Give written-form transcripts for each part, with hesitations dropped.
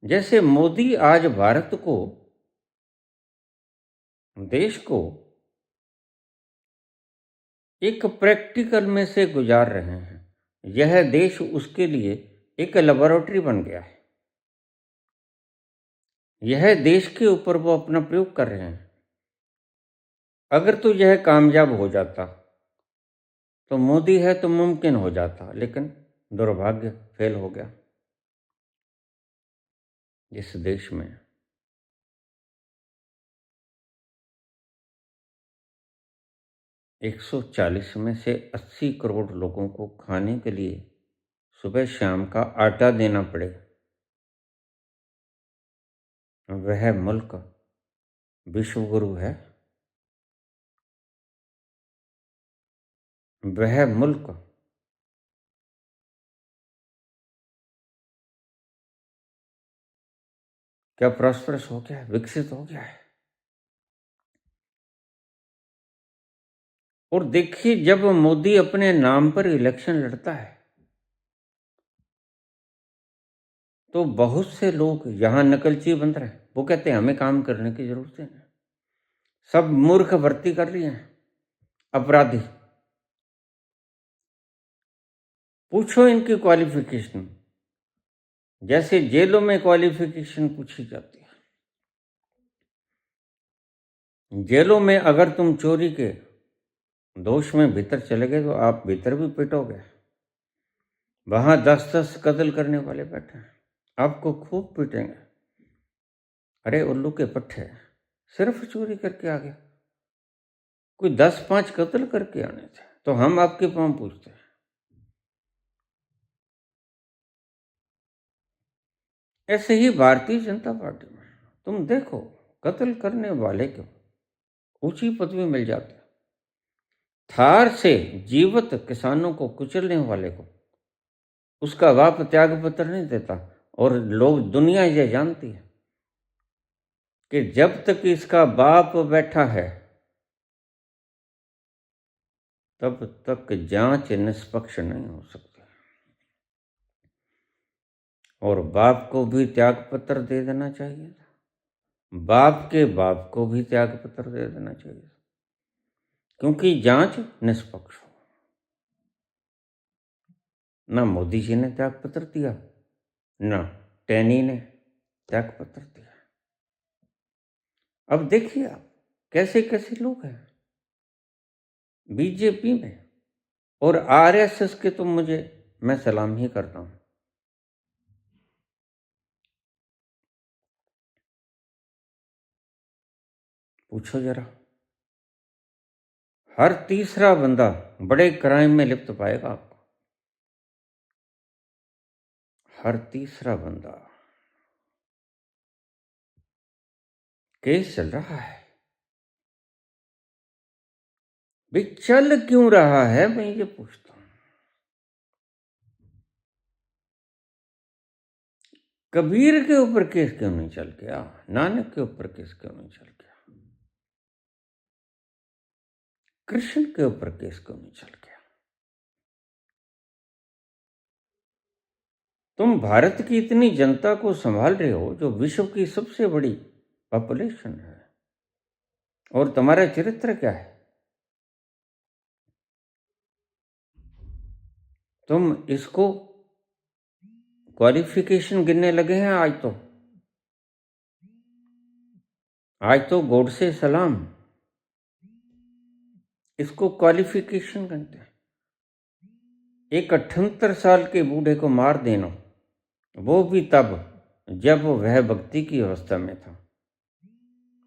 जैसे मोदी आज भारत को, देश को एक प्रैक्टिकल में से गुजार रहे हैं। यह देश उसके लिए एक लेबोरेटरी बन गया है। यह देश के ऊपर वो अपना प्रयोग कर रहे हैं। अगर तो यह कामयाब हो जाता तो मोदी है तो मुमकिन हो जाता, लेकिन दुर्भाग्य फेल हो गया। इस देश में 140 में से 80 करोड़ लोगों को खाने के लिए सुबह शाम का आटा देना पड़े। वह मुल्क विश्व गुरु है। वह मुल्क क्या प्रॉस्परस हो गया है, विकसित हो गया है। और देखिए, जब मोदी अपने नाम पर इलेक्शन लड़ता है तो बहुत से लोग यहां नकलची बन रहे हैं। वो कहते हैं हमें काम करने की जरूरत है। सब मूर्ख भर्ती कर रही हैं, अपराधी। पूछो इनकी क्वालिफिकेशन, जैसे जेलों में क्वालिफिकेशन पूछी जाती है। जेलों में अगर तुम चोरी के दोष में भीतर चले गए तो आप भीतर भी पिटोगे। वहां 10-10 कत्ल करने वाले बैठे हैं, आपको खूब पीटेंगे। अरे उल्लू के पट्टे, सिर्फ चोरी करके आ गया, कोई 10-5 कत्ल करके आने थे तो हम आपके पांव पूछते हैं। ऐसे ही भारतीय जनता पार्टी में तुम देखो, कत्ल करने वाले को ऊंची पदवी मिल जाती है। थार से जीवित किसानों को कुचलने वाले को उसका बाप त्याग पत्र नहीं देता। और लोग, दुनिया ये जानती है कि जब तक इसका बाप बैठा है तब तक जांच निष्पक्ष नहीं हो सकती। और बाप को भी त्याग पत्र दे देना चाहिए था। बाप के बाप को भी त्याग पत्र दे देना चाहिए, क्योंकि जांच निष्पक्ष हो। ना मोदी जी ने त्याग पत्र दिया, ना टैनी ने त्याग पत्र दिया। अब देखिए आप, कैसे कैसे लोग हैं बीजेपी में। और आरएसएस के तो मैं सलाम ही करता हूं। पूछो जरा, हर तीसरा बंदा बड़े क्राइम में लिप्त पाएगा आपको। हर तीसरा बंदा। केस चल रहा है, भाई चल क्यों रहा है, मैं ये पूछता हूं। कबीर के ऊपर केस क्यों नहीं चल गया, नानक के ऊपर केस क्यों नहीं चल गया, कृष्ण के ऊपर केस क्यों नहीं चल गया। तुम भारत की इतनी जनता को संभाल रहे हो जो विश्व की सबसे बड़ी पॉपुलेशन है, और तुम्हारा चरित्र क्या है। तुम इसको क्वालिफिकेशन गिनने लगे हैं आज तो गॉड से सलाम, इसको क्वालिफिकेशन कहते हैं। एक 78 साल के बूढ़े को मार देना, वो भी तब जब वह भक्ति की अवस्था में था।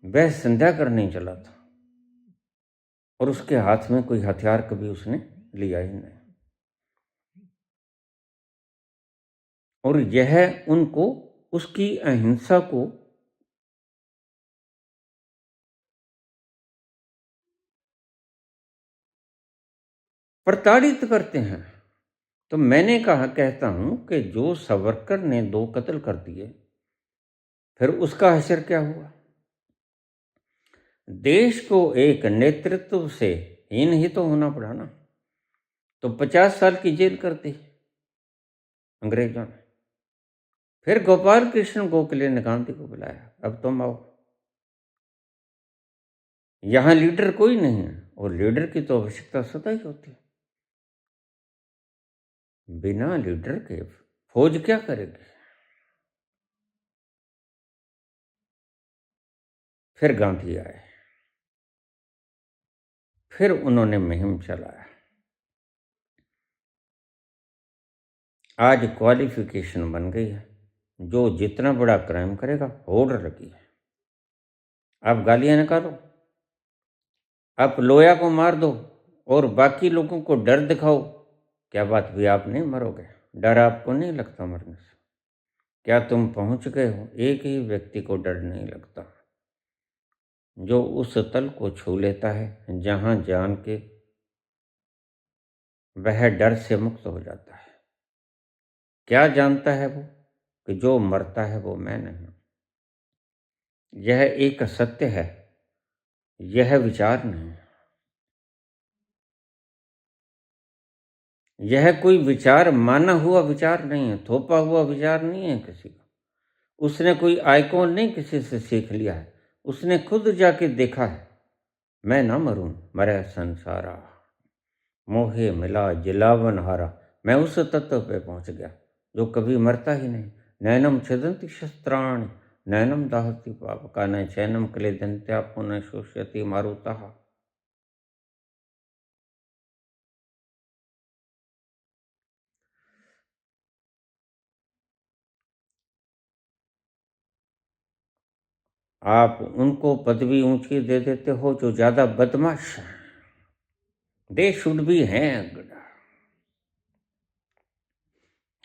वह संध्या करने चला था और उसके हाथ में कोई हथियार कभी उसने लिया ही नहीं। और यह उनको, उसकी अहिंसा को प्रताड़ित करते हैं। तो मैंने कहता हूं कि जो सावरकर ने 2 कत्ल कर दिए, फिर उसका हश्र क्या हुआ। देश को एक नेतृत्व से हीन ही तो होना पड़ा ना। तो 50 साल की जेल कर दी अंग्रेजों ने। फिर गोपाल कृष्ण गोखले ने गांधी को बुलाया, अब तुम आओ, यहां लीडर कोई नहीं है और लीडर की तो आवश्यकता सदा ही होती है। बिना लीडर के फौज क्या करेगी? फिर गांधी आए, फिर उन्होंने मुहिम चलाया। आज क्वालिफिकेशन बन गई है, जो जितना बड़ा क्राइम करेगा होड़ लगी है। आप गालियां निकालो, आप लोया को मार दो और बाकी लोगों को डर दिखाओ, क्या बात भी आप नहीं मरोगे? डर आपको नहीं लगता मरने से? क्या तुम पहुंच गए हो? एक ही व्यक्ति को डर नहीं लगता, जो उस तल को छू लेता है जहां जान के वह डर से मुक्त हो जाता है। क्या जानता है वो कि जो मरता है वो मैं नहीं। यह एक सत्य है, यह विचार नहीं। यह कोई विचार माना हुआ विचार नहीं है, थोपा हुआ विचार नहीं है किसी का। उसने कोई आइकॉन नहीं किसी से सीख लिया है, उसने खुद जाके देखा है। मैं ना मरूं मरे संसारा, मोहे मिला जिलावन हारा। मैं उस तत्व पे पहुंच गया जो कभी मरता ही नहीं। नैनम छिदन्ति शस्त्राणि, नैनम दाहति पावका, न चैनम क्लेदन्त्या पुनः शोष्यति मारुतः। आप उनको पदवी ऊंची दे देते हो जो ज्यादा बदमाश हैं। They should be hanged.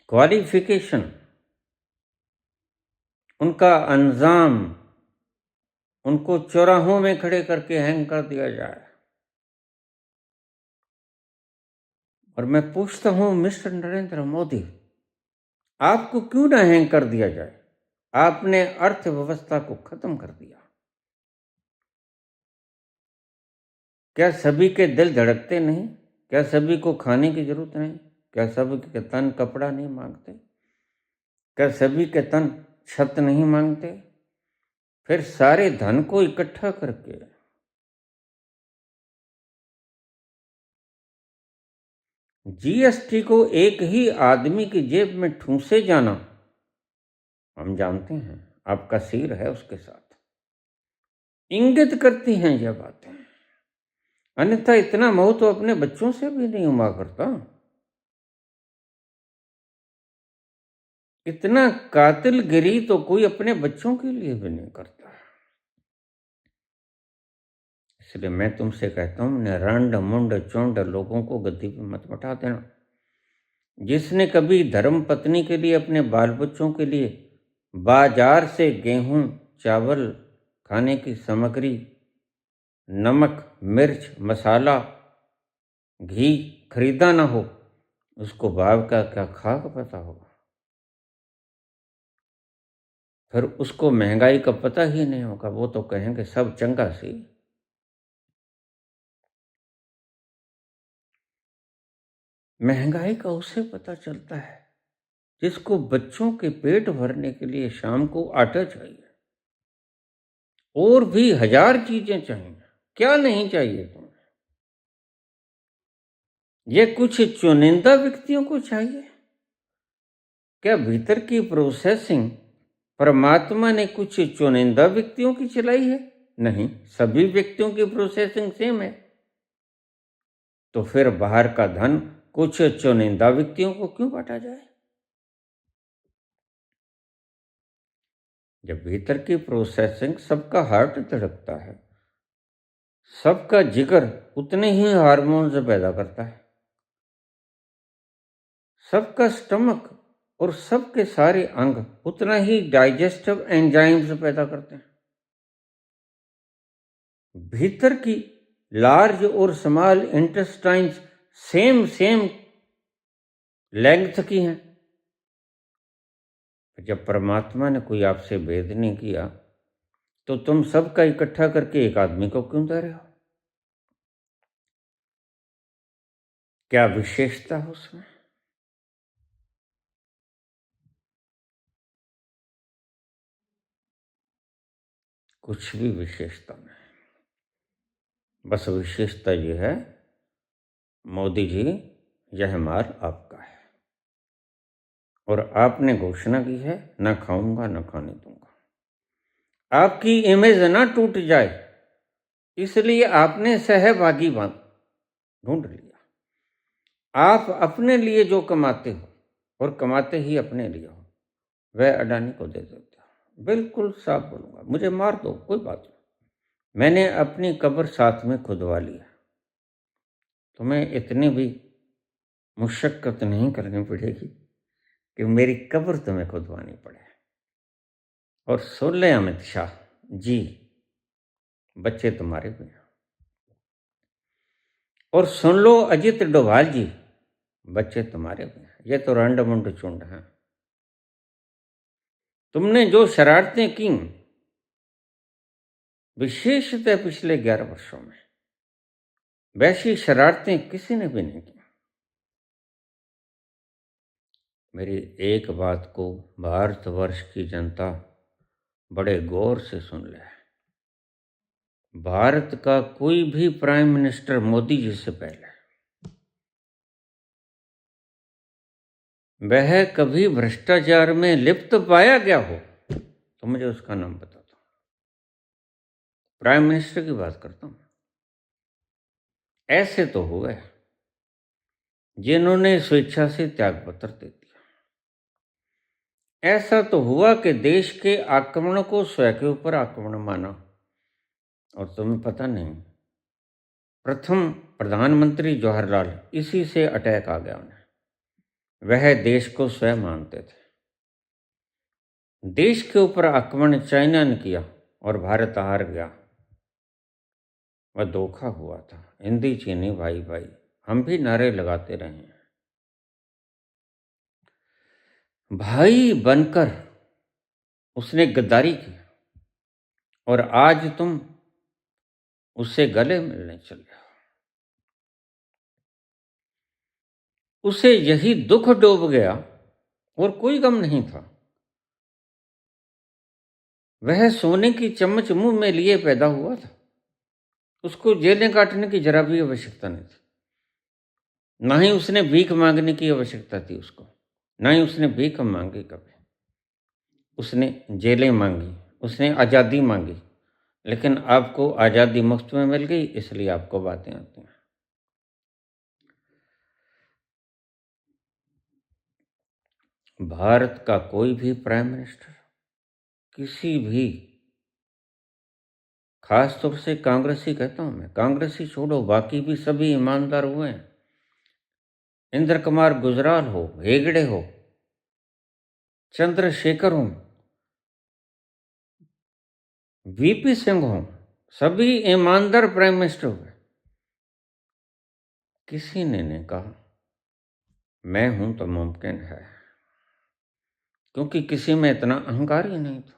Qualification, उनका अंजाम, उनको चौराहों में खड़े करके हैंग कर दिया जाए। और मैं पूछता हूं मिस्टर नरेंद्र मोदी, आपको क्यों ना हैंग कर दिया जाए? आपने अर्थव्यवस्था को खत्म कर दिया। क्या सभी के दिल धड़कते नहीं? क्या सभी को खाने की जरूरत नहीं? क्या सभी के तन कपड़ा नहीं मांगते? क्या सभी के तन छत नहीं मांगते? फिर सारे धन को इकट्ठा करके जीएसटी को एक ही आदमी की जेब में ठूंसे जाना, हम जानते हैं आपका सिर है उसके साथ। इंगित करती हैं यह बातें, अन्यथा इतना मोह तो अपने बच्चों से भी नहीं हुआ करता। इतना कातिलगिरी तो कोई अपने बच्चों के लिए भी नहीं करता। इसलिए मैं तुमसे कहता हूं, रंड मुंड चौंड लोगों को गद्दी पे मत बैठा देना। जिसने कभी धर्म पत्नी के लिए, अपने बाल बच्चों के लिए बाजार से गेहूं, चावल, खाने की सामग्री, नमक, मिर्च, मसाला, घी खरीदा ना हो, उसको भाव का क्या खाक पता होगा। फिर उसको महंगाई का पता ही नहीं होगा, वो तो कहेंगे सब चंगा सी। महंगाई का उसे पता चलता है जिसको बच्चों के पेट भरने के लिए शाम को आटा चाहिए, और भी हजार चीजें चाहिए। क्या नहीं चाहिए तुम्हें? ये कुछ चुनिंदा व्यक्तियों को चाहिए? क्या भीतर की प्रोसेसिंग परमात्मा ने कुछ चुनिंदा व्यक्तियों की चलाई है? नहीं, सभी व्यक्तियों की प्रोसेसिंग सेम है। तो फिर बाहर का धन कुछ चुनिंदा व्यक्तियों को क्यों बांटा जाए? जब भीतर की प्रोसेसिंग, सबका हार्ट धड़कता है, सबका जिगर उतने ही हार्मोन्स पैदा करता है, सबका स्टमक और सबके सारे अंग उतना ही डाइजेस्टिव एंजाइम्स पैदा करते हैं। भीतर की लार्ज और small intestines same same length की हैं। जब परमात्मा ने कोई आपसे भेद नहीं किया, तो तुम सबका इकट्ठा करके एक आदमी को क्यों दे रहे हो? क्या विशेषता है उसमें? कुछ भी विशेषता नहीं, बस विशेषता ये है, मोदी जी यह माल आपका है और आपने घोषणा की है ना खाऊंगा ना खाने दूंगा। आपकी इमेज ना टूट जाए इसलिए आपने सहभागी ढूंढ लिया। आप अपने लिए जो कमाते हो और कमाते ही अपने लिए हो, वह अडानी को दे देते हो। बिल्कुल साफ बोलूंगा, मुझे मार दो कोई बात नहीं, मैंने अपनी कब्र साथ में खुदवा लिया। तुम्हें इतनी भी मुशक्कत नहीं करनी पड़ेगी कि मेरी कब्र तुम्हें खुदवानी पड़े। और सुन ले अमित शाह जी, बच्चे तुम्हारे भी हैं। और सुन लो अजित डोभाल जी, बच्चे तुम्हारे भी हैं। ये तो रंड मुंड चुंड हैं। तुमने जो शरारतें की विशेषतः पिछले 11 वर्षों में, वैसी शरारतें किसी ने भी नहीं की। मेरी एक बात को भारतवर्ष की जनता बड़े गौर से सुन ले। भारत का कोई भी प्राइम मिनिस्टर मोदी जी से पहले वह कभी भ्रष्टाचार में लिप्त पाया गया हो तो मुझे उसका नाम बता दो। प्राइम मिनिस्टर की बात करता हूं। ऐसे तो हुए जिन्होंने स्वेच्छा से त्यागपत्र दे दिया। ऐसा तो हुआ कि देश के आक्रमण को स्वयं के ऊपर आक्रमण माना। और तुम्हें पता नहीं, प्रथम प्रधानमंत्री जवाहरलाल, इसी से अटैक आ गया उन्हें। वह देश को स्वयं मानते थे। देश के ऊपर आक्रमण चाइना ने किया और भारत हार गया। वह धोखा हुआ था। हिंदी चीनी भाई भाई, हम भी नारे लगाते रहे हैं। भाई बनकर उसने गद्दारी की और आज तुम उससे गले मिलने चले हो। उसे यही दुख डूब गया और कोई गम नहीं था। वह सोने की चम्मच मुंह में लिए पैदा हुआ था। उसको जेलें काटने की जरा भी आवश्यकता नहीं थी। ना ही उसने भीख मांगने की आवश्यकता थी उसको, ना ही उसने भीख मांगी कभी। उसने जेलें मांगी, उसने आज़ादी मांगी, लेकिन आपको आज़ादी मुफ्त में मिल गई, इसलिए आपको बातें आती हैं। भारत का कोई भी प्राइम मिनिस्टर किसी भी, खास तौर से कांग्रेसी कहता हूं मैं, कांग्रेसी छोड़ो, बाकी भी सभी ईमानदार हुए हैं। इंद्र कुमार गुजराल हो, हेगड़े हो, चंद्रशेखर हो, वीपी सिंह हो, सभी ईमानदार प्राइम मिनिस्टर हुए। किसी ने नहीं कहा मैं हूं तो मुमकिन है, क्योंकि किसी में इतना अहंकार ही नहीं था।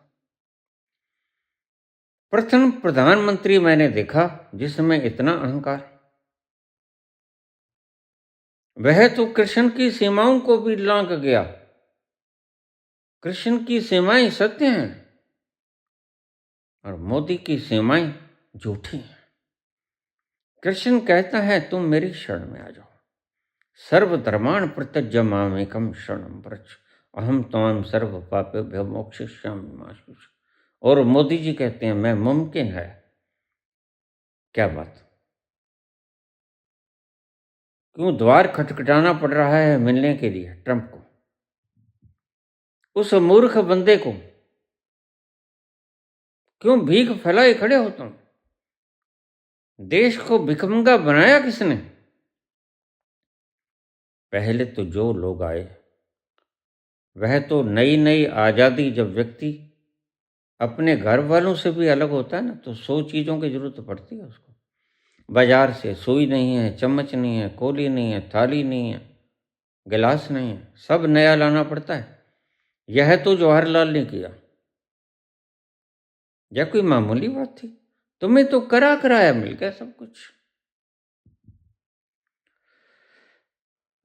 प्रथम प्रधानमंत्री मैंने देखा जिसमें इतना अहंकार। वह तो कृष्ण की सीमाओं को भी लांघ गया। कृष्ण की सीमाएं सत्य हैं और मोदी की सीमाएं झूठी हैं। कृष्ण कहता है तुम मेरी शरण में आ जाओ। सर्वधर्मान् परित्यज्य मामेकं शरणं व्रज अहम त्वां सर्व पापेभ्यो मोक्षयिष्यामि मा शुचि। और मोदी जी कहते हैं मैं मुमकिन है। क्या बात, क्यों द्वार खटखटाना पड़ रहा है मिलने के लिए ट्रंप को? उस मूर्ख बंदे को क्यों भीख फैलाए खड़े हो तुम? देश को भिखमंगा बनाया किसने? पहले तो जो लोग आए, वह तो नई नई आज़ादी, जब व्यक्ति अपने घर वालों से भी अलग होता है ना, तो 100 चीज़ों की जरूरत पड़ती है उसको। बाजार से सुई नहीं है, चम्मच नहीं है, कोली नहीं है, थाली नहीं है, गिलास नहीं है, सब नया लाना पड़ता है। यह तो जवाहरलाल ने किया। यह कोई मामूली बात थी? तुम्हें तो कराया मिल गया सब कुछ।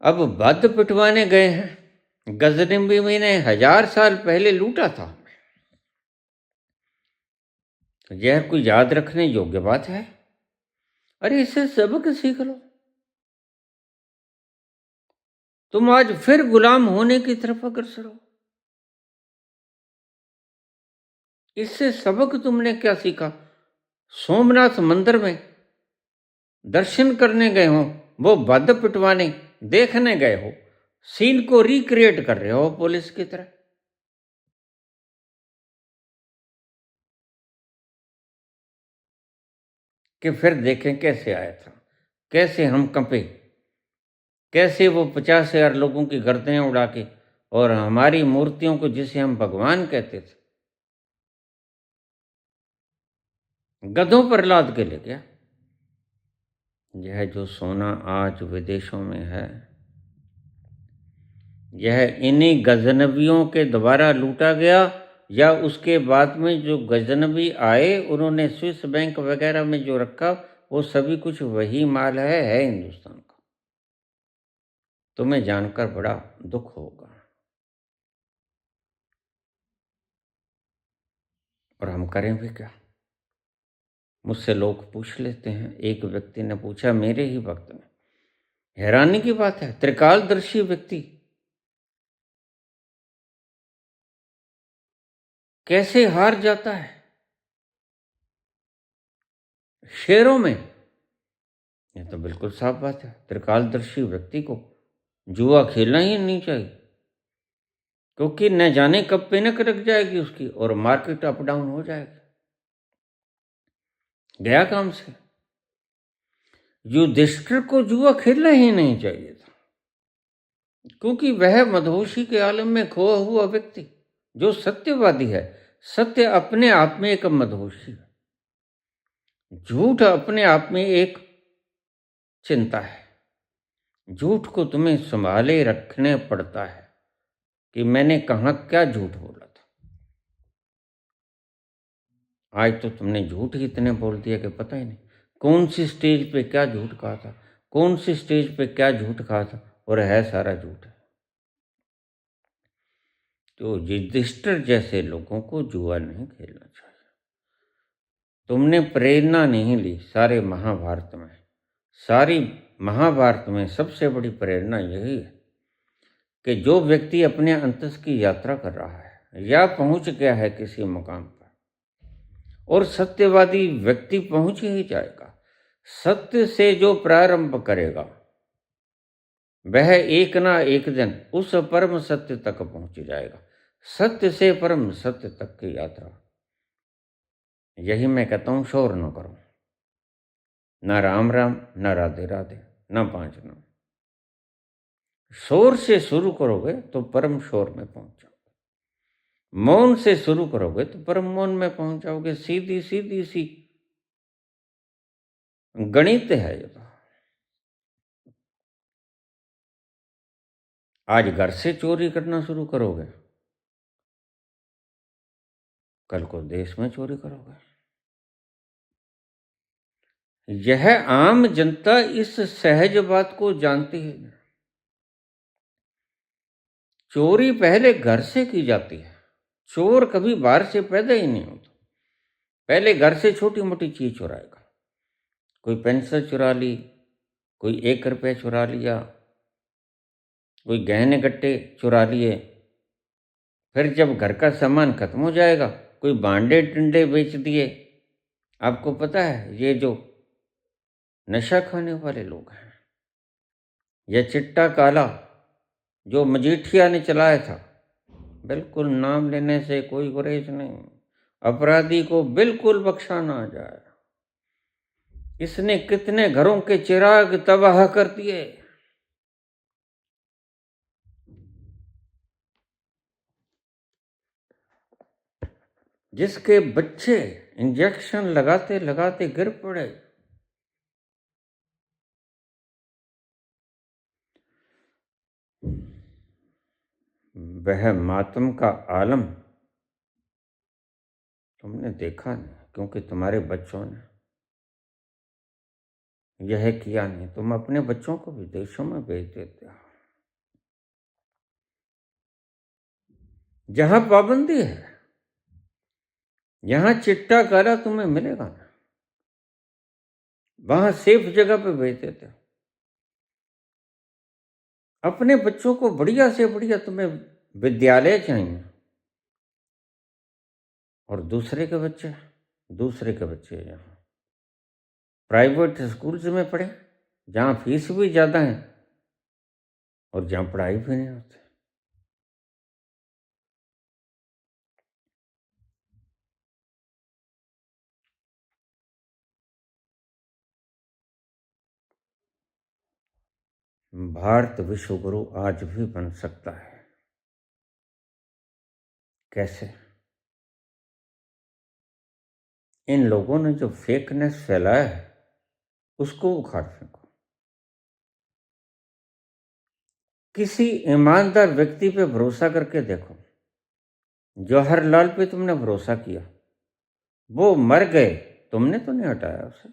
अब बद पिटवाने गए हैं। गजनबी ने 1000 साल पहले लूटा था। यह कोई याद रखने योग्य बात है? अरे इससे सबक सीख लो। तुम आज फिर गुलाम होने की तरफ अग्रसर हो। इससे सबक तुमने क्या सीखा? सोमनाथ मंदिर में दर्शन करने गए हो, वो बद पिटवाने देखने गए हो, सीन को रिक्रिएट कर रहे हो पुलिस की तरह। कि फिर देखें कैसे आया था, कैसे हम कंपे, कैसे वो 50,000 लोगों की गर्दनें उड़ा के और हमारी मूर्तियों को, जिसे हम भगवान कहते थे, गधों पर लाद के ले गया। यह जो सोना आज विदेशों में है, यह इन्हीं गजनवियों के द्वारा लूटा गया, या उसके बाद में जो गजनवी आए उन्होंने स्विस बैंक वगैरह में जो रखा, वो सभी कुछ वही माल है हिंदुस्तान का। तुम्हें जानकर बड़ा दुख होगा। और हम करें भी क्या? मुझसे लोग पूछ लेते हैं, एक व्यक्ति ने पूछा मेरे ही वक्त में, हैरानी की बात है, त्रिकालदर्शी व्यक्ति कैसे हार जाता है शेरों में? ये तो बिल्कुल साफ बात है, त्रिकालदर्शी व्यक्ति को जुआ खेलना ही नहीं चाहिए, क्योंकि न जाने कब पिनक रख जाएगी उसकी और मार्केट अप डाउन हो जाएगी। गया काम से। युधिष्ठिर को जुआ खेलना ही नहीं चाहिए था, क्योंकि वह मदहोशी के आलम में खोया हुआ व्यक्ति जो सत्यवादी है, सत्य अपने आप में एक मदहोशी है, झूठ अपने आप में एक चिंता है। झूठ को तुम्हें संभाले रखने पड़ता है कि मैंने कहाँ क्या झूठ बोला था। आज तो तुमने झूठ ही इतने बोल दिया कि पता ही नहीं कौन सी स्टेज पे क्या झूठ कहा था, कौन सी स्टेज पे क्या झूठ कहा था, और है सारा झूठ है। तो युधिष्ठिर जैसे लोगों को जुआ नहीं खेलना चाहिए। तुमने प्रेरणा नहीं ली सारे महाभारत में। सारी महाभारत में सबसे बड़ी प्रेरणा यही है कि जो व्यक्ति अपने अंतस की यात्रा कर रहा है या पहुंच गया है किसी मुकाम पर, और सत्यवादी व्यक्ति पहुंच ही जाएगा। सत्य से जो प्रारंभ करेगा वह एक ना एक दिन उस परम सत्य तक पहुंच जाएगा। सत्य से परम सत्य तक की यात्रा, यही मैं कहता हूं, शोर न करो, न राम राम, न राधे राधे, न पांच नाम। शोर से शुरू करोगे तो परम शोर में पहुंच जाओगे, मौन से शुरू करोगे तो परम मौन में पहुंच जाओगे। सीधी सीधी सी गणित है ये तो। आज घर से चोरी करना शुरू करोगे, कल को देश में चोरी करोगे। यह आम जनता इस सहज बात को जानती है। चोरी पहले घर से की जाती है, चोर कभी बाहर से पैदा ही नहीं होता। पहले घर से छोटी मोटी चीज चुराएगा, कोई पेंसिल चुरा ली, कोई 1 रुपया चुरा लिया, कोई गहने गट्टे चुरा लिए। फिर जब घर का सामान खत्म हो जाएगा, कोई बांडे टिंडे बेच दिए। आपको पता है ये जो नशा खाने वाले लोग हैं, यह चिट्टा काला जो मजीठिया ने चलाया था, बिल्कुल नाम लेने से कोई गुरेज नहीं, अपराधी को बिल्कुल बख्शा ना जाए। इसने कितने घरों के चिराग तबाह कर दिए। जिसके बच्चे इंजेक्शन लगाते लगाते गिर पड़े। वह मातम का आलम तुमने देखा नहीं, क्योंकि तुम्हारे बच्चों ने यह किया नहीं। तुम अपने बच्चों को विदेशों में भेज देते हो जहां पाबंदी है। यहां चिट्टा काला तुम्हें मिलेगा ना, वहां सेफ जगह पे भेज देते हो। अपने बच्चों को बढ़िया से बढ़िया तुम्हें विद्यालय चाहिए, और दूसरे के बच्चे यहाँ प्राइवेट स्कूल्स में पढ़े, जहाँ फीस भी ज़्यादा है और जहाँ पढ़ाई भी नहीं होती। भारत विश्व गुरु आज भी बन सकता है। कैसे? इन लोगों ने जो फेकनेस फैलाया है उसको उखाड़ फेंको। किसी ईमानदार व्यक्ति पे भरोसा करके देखो। जवाहरलाल पे तुमने भरोसा किया, वो मर गए, तुमने तो नहीं हटाया उसे।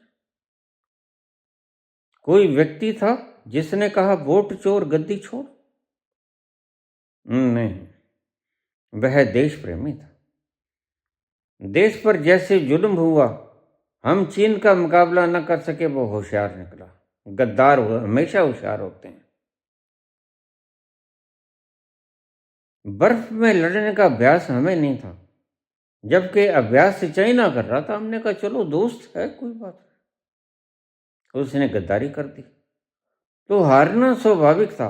कोई व्यक्ति था जिसने कहा वोट चोर गद्दी छोड़? नहीं, वह देश प्रेमी था। देश पर जैसे जुल्म हुआ, हम चीन का मुकाबला न कर सके, वो होशियार निकला। गद्दार हमेशा होशियार होते हैं। बर्फ में लड़ने का अभ्यास हमें नहीं था, जबकि अभ्यास चाइना कर रहा था। हमने कहा चलो दोस्त है, कोई बात नहीं। उसने गद्दारी कर दी तो हारना स्वाभाविक था,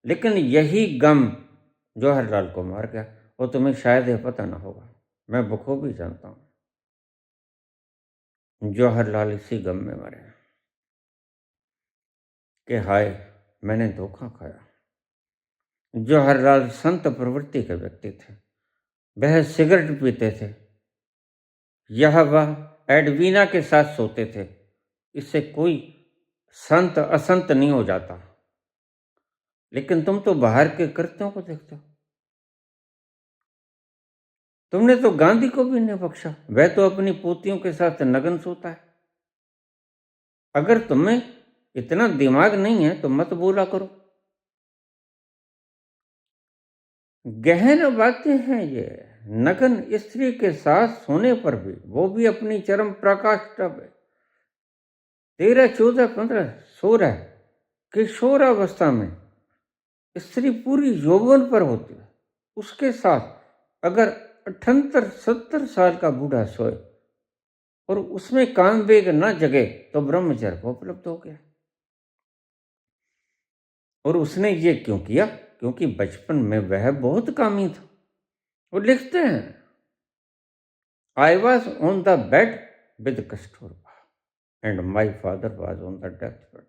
लेकिन यही गम जवाहरलाल को मार गया। वो तुम्हें शायद यह पता ना होगा, मैं बखूबी जानता हूं। जवाहरलाल इसी गम में मरे कि हाय मैंने धोखा खाया। जवाहरलाल संत प्रवृत्ति के व्यक्ति थे। वह सिगरेट पीते थे, यह वह एडवीना के साथ सोते थे। इससे कोई संत असंत नहीं हो जाता। लेकिन तुम तो बाहर के कृत्यों को देखते हो। तुमने तो गांधी को भी नहीं बख्शा, वह तो अपनी पोतियों के साथ नग्न सोता है। अगर तुम्हें इतना दिमाग नहीं है तो मत बोला करो। गहन बातें हैं ये। नग्न स्त्री के साथ सोने पर भी, वो भी अपनी चरम प्रकाष्ठा पे, 13, 14, 15, 16 किशोरावस्था में स्त्री पूरी यौवन पर होती है, उसके साथ अगर 78, 70 साल का बूढ़ा सोए और उसमें काम वेग न जगे तो ब्रह्मचर्य को उपलब्ध हो गया। और उसने ये क्यों किया? क्योंकि बचपन में वह बहुत कामी था। वो लिखते हैं, I was on the bed with Kasturba and my father was on the death bed.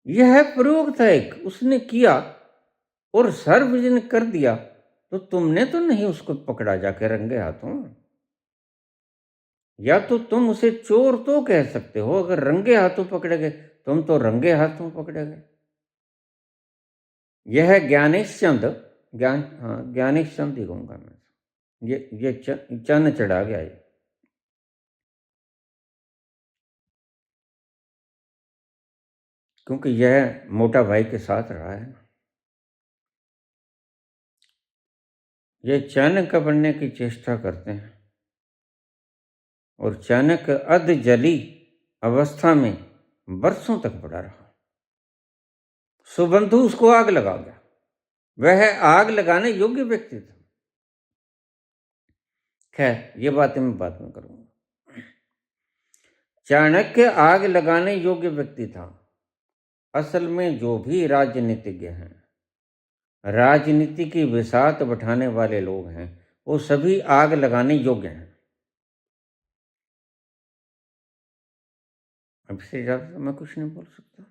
यह प्रयोग था एक, उसने किया और सार्वजनिक कर दिया, तो तुमने तो नहीं उसको पकड़ा जाके रंगे हाथों। या तो तुम उसे चोर तो कह सकते हो, अगर रंगे हाथों पकड़े गए। तुम तो रंगे हाथों पकड़े गए। यह ज्ञानेश चंद, ज्ञानेश चंद ही कहूंगा मैं। ये चन्न चढ़ा गया ये। क्योंकि यह मोटा भाई के साथ रहा है ना। ये चाणक्य बनने की चेष्टा करते हैं और चाणक्य अधजली अवस्था में बरसों तक पड़ा रहा। सुबंधु उसको आग लगा गया। वह आग लगाने योग्य व्यक्ति था। खैर ये बातें मैं बाद में करूंगा। चाणक्य आग लगाने योग्य व्यक्ति था। असल में जो भी राजनीतिज्ञ हैं, राजनीति की बिसात बैठाने वाले लोग हैं, वो सभी आग लगाने योग्य हैं। अब से ज्यादा मैं कुछ नहीं बोल सकता।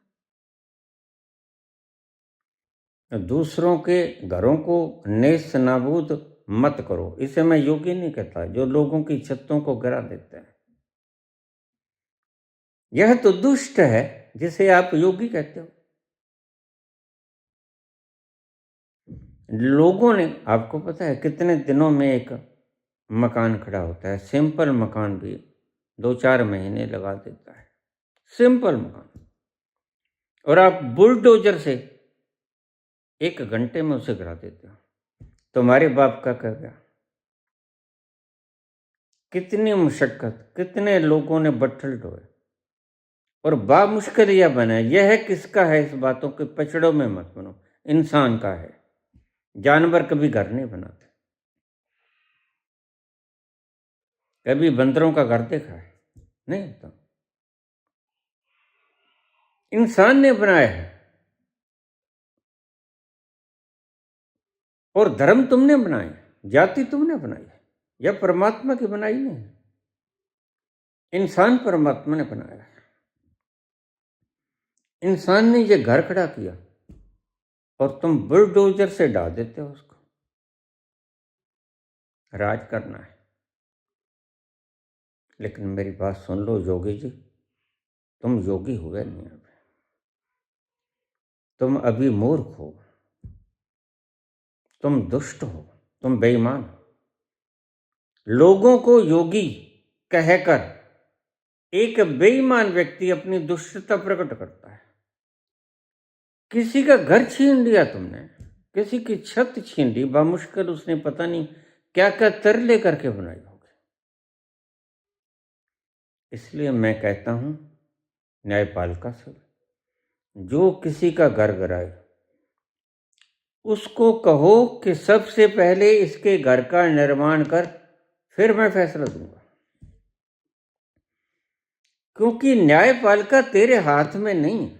दूसरों के घरों को नेस्त नाबूद मत करो, इसे मैं योगी नहीं कहता। जो लोगों की छतों को गिरा देते हैं, यह तो दुष्ट है जिसे आप योगी कहते हो। लोगों ने, आपको पता है कितने दिनों में एक मकान खड़ा होता है? सिंपल मकान भी 2-4 महीने लगा देता है, सिंपल मकान। और आप बुलडोजर से 1 घंटे में उसे गिरा देते हो। तुम्हारे बाप का क्या गया? कितनी मुशक्कत, कितने लोगों ने बट्ठल ढोए और बामुश्किल यह बना। यह है किसका है? इस बातों के पचड़ों में मत बनो। इंसान का है। जानवर कभी घर नहीं बनाते। कभी बंदरों का घर देखा है? नहीं होता। इंसान ने बनाया है। और धर्म तुमने बनाए, जाति तुमने बनाई है, यह परमात्मा की बनाई नहीं है। इंसान परमात्मा ने बनाया है। इंसान ने ये घर खड़ा किया और तुम बुलडोजर से ढा देते हो उसको। राज करना है। लेकिन मेरी बात सुन लो योगी जी, तुम योगी हुए नहीं अभी। तुम अभी मूर्ख हो, तुम दुष्ट हो, तुम बेईमान हो। लोगों को योगी कहकर एक बेईमान व्यक्ति अपनी दुष्टता प्रकट करता है। किसी का घर छीन लिया तुमने, किसी की छत छीन ली, बामुश्किल उसने पता नहीं क्या क्या तरले करके बनाई होगी। इसलिए मैं कहता हूं न्यायपालिका से, जो किसी का घर गिराए उसको कहो कि सबसे पहले इसके घर का निर्माण कर, फिर मैं फैसला दूंगा। क्योंकि न्यायपालिका तेरे हाथ में नहीं है,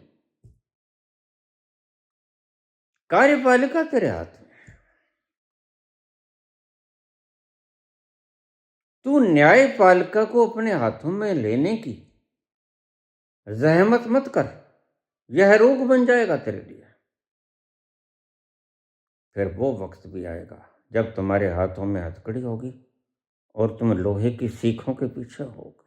कार्यपालिका तेरे हाथ में। तू न्यायपालिका को अपने हाथों में लेने की जहमत मत कर, यह रोग बन जाएगा तेरे लिए। फिर वो वक्त भी आएगा जब तुम्हारे हाथों में हथकड़ी होगी और तुम लोहे की सीखों के पीछे होगे।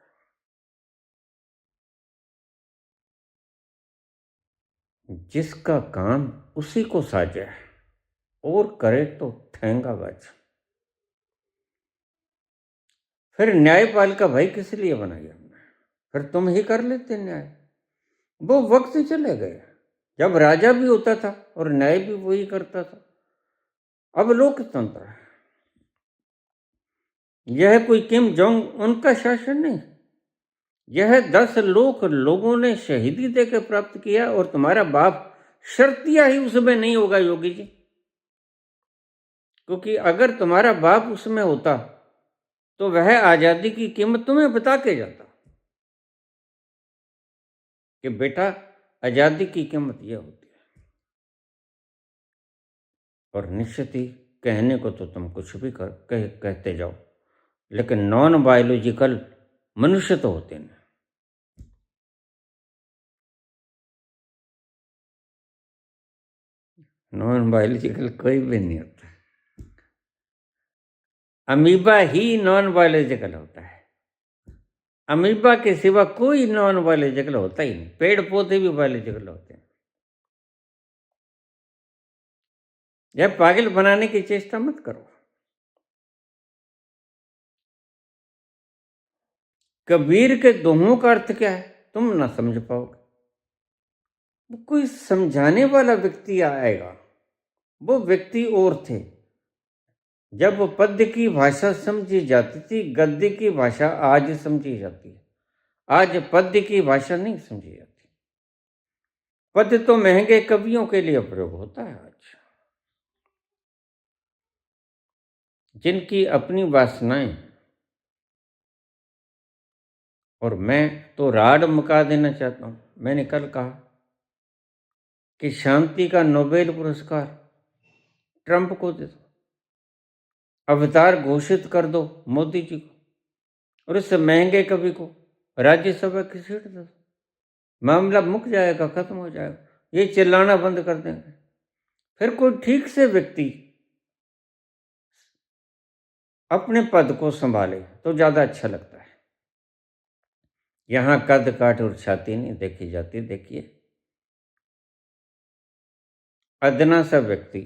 जिसका काम उसी को साजे और करे तो ठेंगा बाज। फिर न्यायपालिका भाई किस लिए बनाई हमने? फिर तुम ही कर लेते न्याय। वो वक्त चले गए जब राजा भी होता था और न्याय भी वही करता था। अब लोकतंत्र है। यह कोई किम जोंग उनका शासन नहीं, यह 10 लोगों ने शहीदी देकर प्राप्त किया और तुम्हारा बाप शर्तिया ही उसमें नहीं होगा योगी जी। क्योंकि अगर तुम्हारा बाप उसमें होता तो वह आजादी की कीमत तुम्हें बता के जाता कि बेटा आजादी की कीमत यह होती है। और निश्चित ही कहने को तो तुम कुछ भी कहते जाओ, लेकिन नॉन बायोलॉजिकल मनुष्य तो होते नहीं। नॉन बायोलॉजिकल कोई भी नहीं होता। अमीबा ही नॉन बायोलॉजिकल होता है। अमीबा के सिवा कोई नॉन बायोलॉजिकल होता ही नहीं। पेड़ पौधे भी बायोलॉजिकल होते हैं। यह पागल बनाने की चेष्टा मत करो। कबीर के दोहों का अर्थ क्या है तुम ना समझ पाओगे। वो कोई समझाने वाला व्यक्ति आएगा। वो व्यक्ति और थे जब पद्य की भाषा समझी जाती थी। गद्य की भाषा आज समझी जाती है। आज पद्य की भाषा नहीं समझी जाती। पद्य तो महंगे कवियों के लिए प्रयोग होता है आज, जिनकी अपनी वासनाएं। और मैं तो राड मुका देना चाहता हूं। मैंने कल कहा कि शांति का नोबेल पुरस्कार ट्रंप को दे दो, अवतार घोषित कर दो मोदी जी को, और इस महंगे कवि को राज्यसभा की सीट दे दो। मामला मुक जाएगा, खत्म हो जाएगा। ये चिल्लाना बंद कर देंगे। फिर कोई ठीक से व्यक्ति अपने पद को संभाले तो ज्यादा अच्छा लगता है। यहां कद काठ और छाती नहीं देखी जाती। देखिए अदना सा व्यक्ति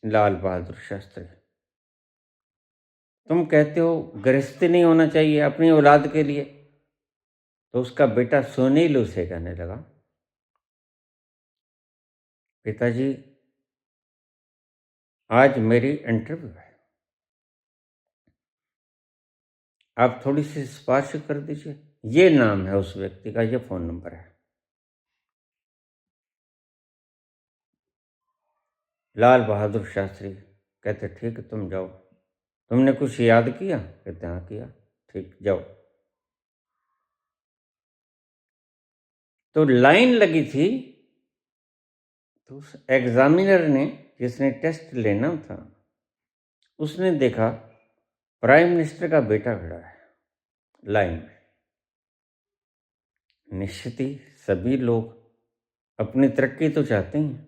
लाल बहादुर शास्त्री, तुम कहते हो गृहस्थी नहीं होना चाहिए अपनी औलाद के लिए, तो उसका बेटा सुनील उसे कहने लगा पिताजी आज मेरी इंटरव्यू है, आप थोड़ी सी सिफारिश कर दीजिए। ये नाम है उस व्यक्ति का, ये फ़ोन नंबर है। लाल बहादुर शास्त्री कहते ठीक है, तुम जाओ। तुमने कुछ याद किया? कहते हाँ किया। ठीक, जाओ। तो लाइन लगी थी, तो उस एग्जामिनर ने, जिसने टेस्ट लेना था, उसने देखा प्राइम मिनिस्टर का बेटा खड़ा है लाइन में। निश्चित ही सभी लोग अपनी तरक्की तो चाहते हैं।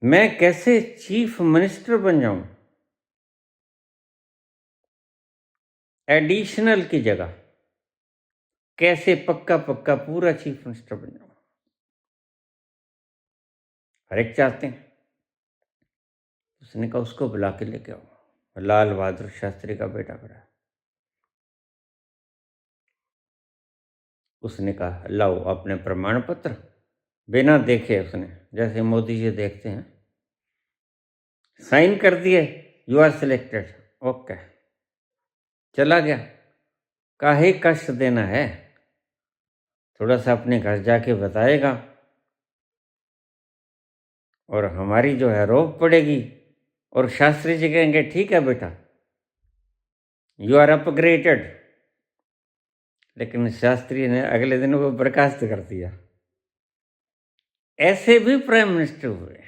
मैं कैसे चीफ मिनिस्टर बन जाऊं, एडिशनल की जगह कैसे पक्का पक्का पूरा चीफ मिनिस्टर बन जाऊं, हर एक चाहते हैं। उसने कहा उसको बुला के लेके आओ, लाल बहादुर शास्त्री का बेटा खड़ा है। उसने कहा लाओ अपने प्रमाण पत्र। बिना देखे उसने, जैसे मोदी जी देखते हैं, साइन कर दिए, यू आर सिलेक्टेड, ओके, चला गया। काहे कष्ट देना है, थोड़ा सा अपने घर जाके बताएगा और हमारी जो है रोक पड़ेगी, और शास्त्री जी कहेंगे ठीक है बेटा, यू आर अपग्रेडेड। लेकिन शास्त्री ने अगले दिन वो बर्खास्त कर दिया। ऐसे भी प्राइम मिनिस्टर हुए।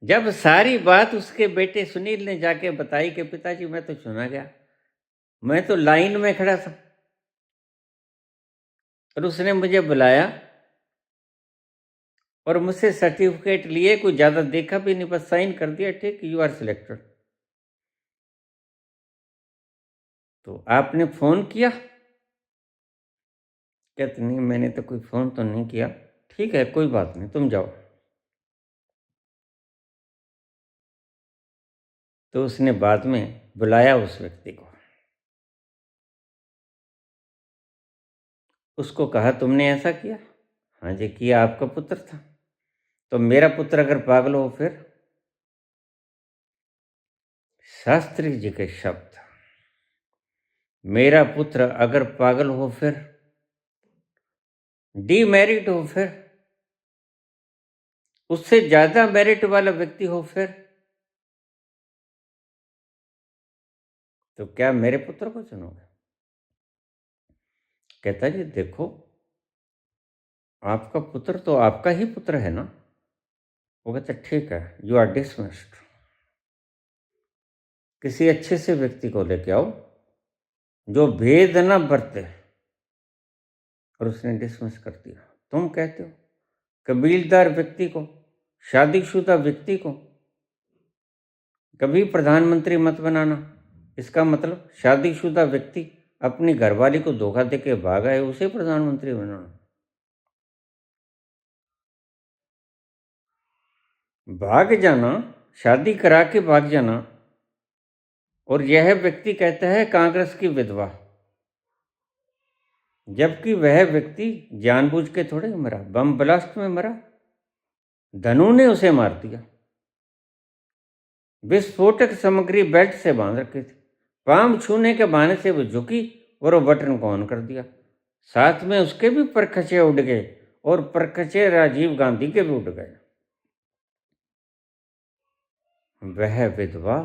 जब सारी बात उसके बेटे सुनील ने जाके बताई कि पिताजी मैं तो चुना गया, मैं तो लाइन में खड़ा था और उसने मुझे बुलाया और मुझसे सर्टिफिकेट लिए, कोई ज़्यादा देखा भी नहीं, बस साइन कर दिया, ठीक, यू आर सिलेक्टेड। तो आपने फ़ोन किया? कहते नहीं, मैंने तो कोई फ़ोन तो नहीं किया। ठीक है, कोई बात नहीं, तुम जाओ। तो उसने बाद में बुलाया उस व्यक्ति को, उसको कहा तुमने ऐसा किया? हाँ जी किया, आपका पुत्र था। तो मेरा पुत्र अगर पागल हो फिर? शास्त्री जी के शब्द, मेरा पुत्र अगर पागल हो फिर, डीमेरिट हो फिर, उससे ज्यादा मेरिट वाला व्यक्ति हो फिर, तो क्या मेरे पुत्र को चुनोगे? कहता जी देखो, आपका पुत्र तो आपका ही पुत्र है ना। वो कहता ठीक है, यू आर डिसमिस्ड। किसी अच्छे से व्यक्ति को लेके आओ जो भेद न बरते। और उसने डिसमिस कर दिया। तुम कहते हो कबीलदार व्यक्ति को, शादीशुदा व्यक्ति को कभी प्रधानमंत्री मत बनाना। इसका मतलब शादीशुदा व्यक्ति अपनी घरवाली को धोखा देके भागा है, उसे प्रधानमंत्री बनाना। भाग जाना, शादी करा के भाग जाना। और यह व्यक्ति कहता है कांग्रेस की विधवा, जबकि वह व्यक्ति जानबूझ के थोड़े मरा, बम ब्लास्ट में मरा। धनु ने उसे मार दिया। विस्फोटक सामग्री बेल्ट से बांध रखी थी, पाम छूने के बहाने से वो झुकी और वो बटन को ऑन कर दिया। साथ में उसके भी परखचे उड़ गए और परखचे राजीव गांधी के भी उड़ गए। वह विधवा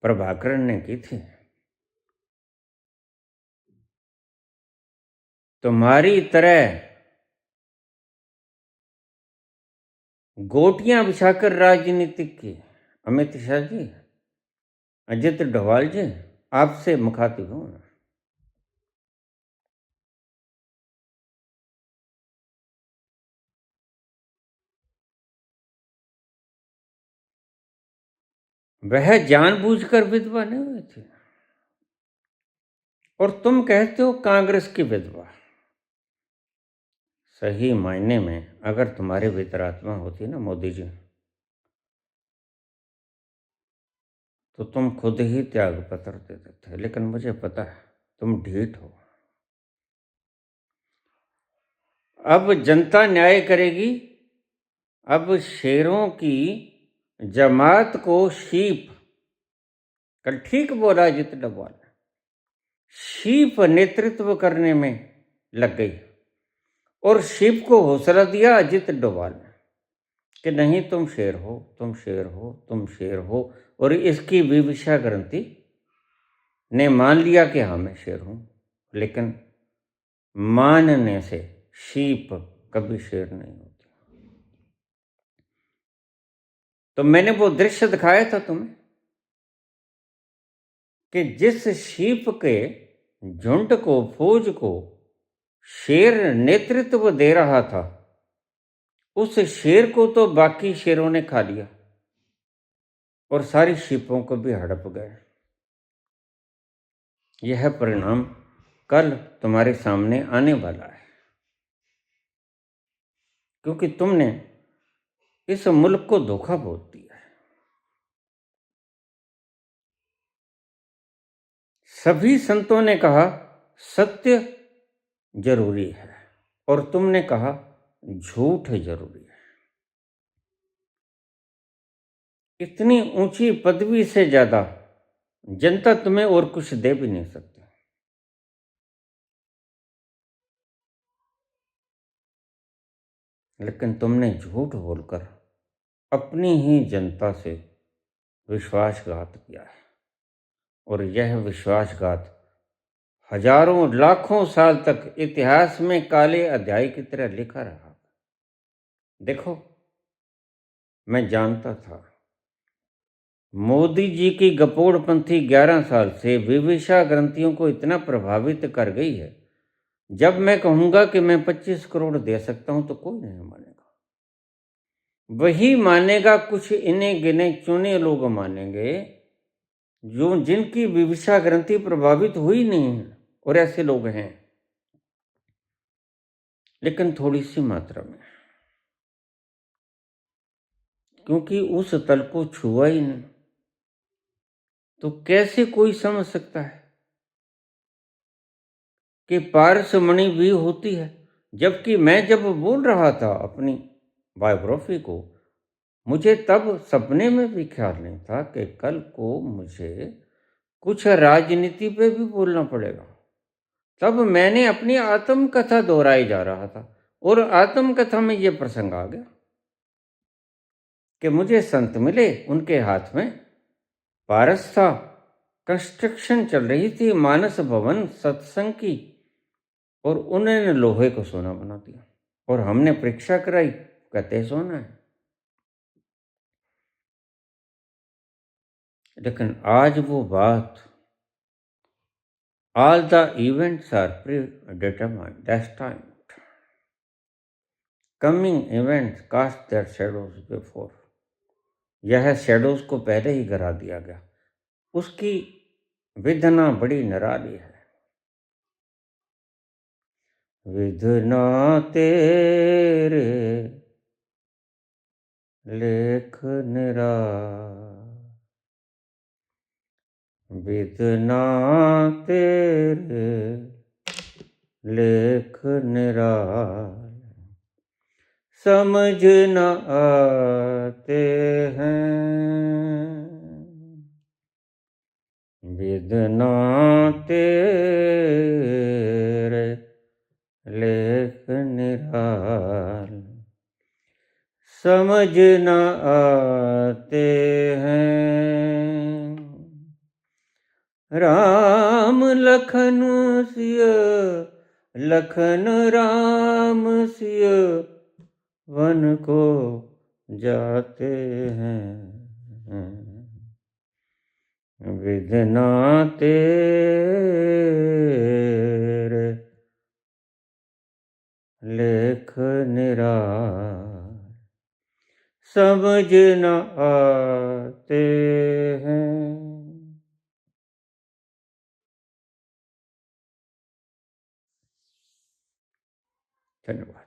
प्रभाकर ने की थी। तुम्हारी तरह गोटियां बिछाकर राजनीति की अमित शाह जी, अजित डोभाल जी, आपसे मुखातिब हूं। वह जानबूझकर विधवा नहीं हुई थी। और तुम कहते हो कांग्रेस की विधवा। सही मायने में अगर तुम्हारे भीतर आत्मा होती ना मोदी जी, तो तुम खुद ही त्याग पत्र दे देते। लेकिन मुझे पता है तुम ढीठ हो। अब जनता न्याय करेगी। अब शेरों की जमात को शीप, कल ठीक बोला अजित डोभाल, शीप नेतृत्व करने में लग गई और शीप को हौसला दिया अजित डोभाल ने कि नहीं, तुम शेर हो, तुम शेर हो, तुम शेर हो। और इसकी विविशा ग्रंथि ने मान लिया कि हाँ मैं शेर हूं, लेकिन मानने से शीप कभी शेर नहीं होती। तो मैंने वो दृश्य दिखाया था तुम्हें कि जिस शीप के झुंड को, फौज को शेर नेतृत्व दे रहा था, उस शेर को तो बाकी शेरों ने खा लिया और सारी शीपों को भी हड़प गए। यह परिणाम कल तुम्हारे सामने आने वाला है, क्योंकि तुमने इस मुल्क को धोखा बहुत दिया है। सभी संतों ने कहा सत्य जरूरी है और तुमने कहा झूठ जरूरी है। इतनी ऊंची पदवी से ज्यादा जनता तुम्हें और कुछ दे भी नहीं सकती। लेकिन तुमने झूठ बोलकर अपनी ही जनता से विश्वासघात किया है और यह विश्वासघात हजारों लाखों साल तक इतिहास में काले अध्याय की तरह लिखा रहा। देखो, मैं जानता था मोदी जी की गपोड़पंथी 11 साल से विविशा ग्रंथियों को इतना प्रभावित कर गई है, जब मैं कहूंगा कि मैं 25 करोड़ दे सकता हूं तो कोई नहीं मानेगा। वही मानेगा कुछ इन्हें गिने चुने लोग मानेंगे, जो जिनकी विविशा ग्रंथि प्रभावित हुई नहीं है, और ऐसे लोग हैं, लेकिन थोड़ी सी मात्रा में, क्योंकि उस तल को छुआ ही नहीं। तो कैसे कोई समझ सकता है कि पारसमणि भी होती है? जबकि मैं जब बोल रहा था अपनी बायोग्राफी को, मुझे तब सपने में भी ख्याल नहीं था कि कल को मुझे कुछ राजनीति पे भी बोलना पड़ेगा। तब मैंने अपनी आत्मकथा दोहराई जा रहा था और आत्मकथा में यह प्रसंग आ गया कि मुझे संत मिले, उनके हाथ में पारस था, कंस्ट्रक्शन चल रही थी मानस भवन सत्संग की, और उन्होंने लोहे को सोना बना दिया और हमने परीक्षा कराई, कहते सोना है। लेकिन आज वो बात, all the events are predetermined, destined. Coming events cast their shadows before. यह शेडोज को पहले ही गिरा दिया गया। उसकी विधना बड़ी निराली है। विधना तेरे लेख निराला, विधना तेरे लेख निराला, समझ न आते हैं, विधना तेरे लेख निराला, समझ न आते हैं। राम लखन सिय, लखन राम सिय, वन को जाते हैं, विधना तेरे लेख निराला, समझ न आते हैं। धन्यवाद।